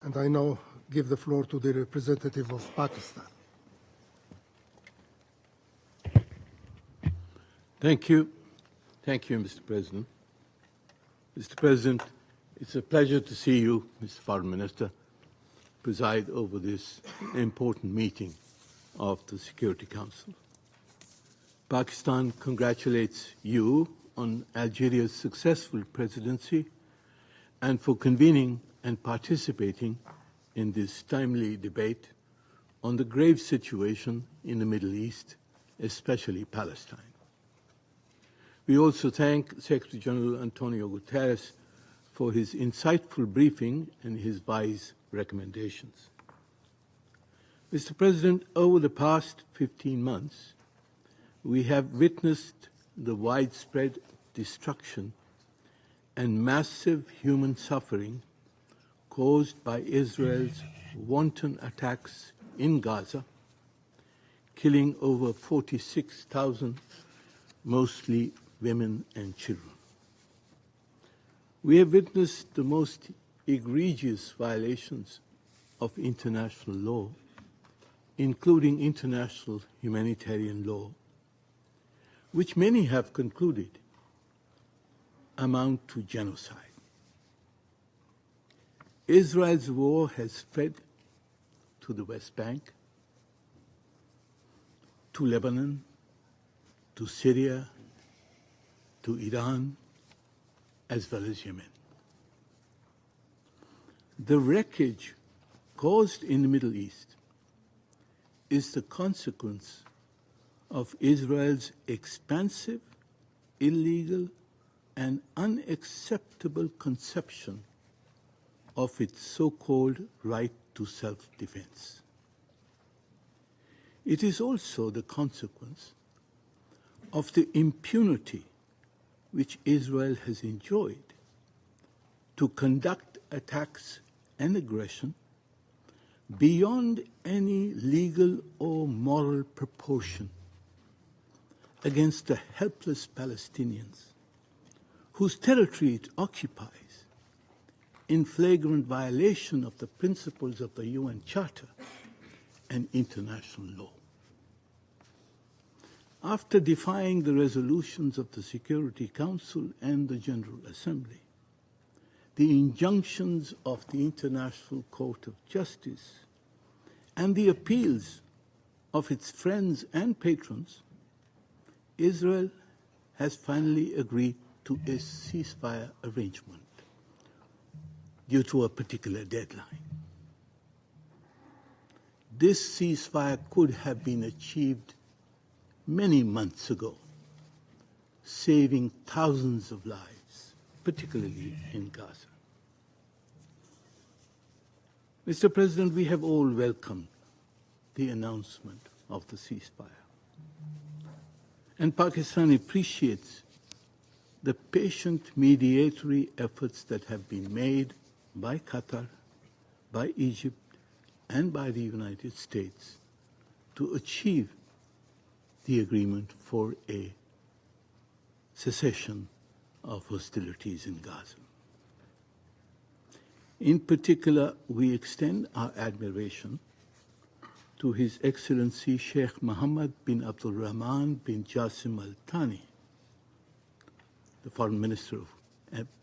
And I now give the floor to the representative of Pakistan. Thank you. Thank you, Mr. President. Mr. President, it's a pleasure to see you, Mr. Foreign Minister, preside over this important meeting of the Security Council. Pakistan congratulates you on Algeria's successful presidency and for convening and participating in this timely debate on the grave situation in the Middle East, especially Palestine. We also thank Secretary General Antonio Guterres for his insightful briefing and his wise recommendations. Mr. President, over the past 15 months, we have witnessed the widespread destruction and massive human suffering caused by Israel's wanton attacks in Gaza, killing over 46,000, mostly women and children. We have witnessed the most egregious violations of international law, including international humanitarian law, which many have concluded amount to genocide. Israel's war has spread to the West Bank, to Lebanon, to Syria, to Iran, as well as Yemen. The wreckage caused in the Middle East is the consequence of Israel's expansive, illegal, and unacceptable conception of its so-called right to self-defense. It is also the consequence of the impunity which Israel has enjoyed to conduct attacks and aggression beyond any legal or moral proportion against the helpless Palestinians whose territory it occupies in flagrant violation of the principles of the UN Charter and international law. After defying the resolutions of the Security Council and the General Assembly, the injunctions of the International Court of Justice, and the appeals of its friends and patrons, Israel has finally agreed to a ceasefire arrangement due to a particular deadline. This ceasefire could have been achieved many months ago, saving thousands of lives, particularly in Gaza. Mr. President, we have all welcomed the announcement of the ceasefire. And Pakistan appreciates the patient mediatory efforts that have been made by Qatar, by Egypt, and by the United States to achieve the agreement for a cessation of hostilities in Gaza. In particular, we extend our admiration to His Excellency Sheikh Mohammed bin Abdul Rahman bin Jassim Al Thani, the Foreign Minister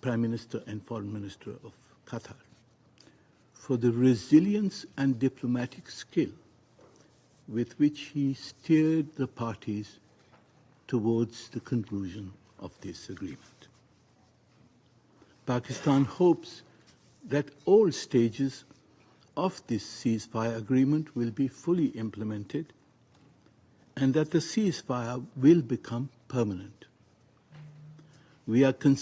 Prime Minister and Foreign Minister of Qatar, for the resilience and diplomatic skill with which he steered the parties towards the conclusion of this agreement. Pakistan hopes that all stages of this ceasefire agreement will be fully implemented and that the ceasefire will become permanent. We are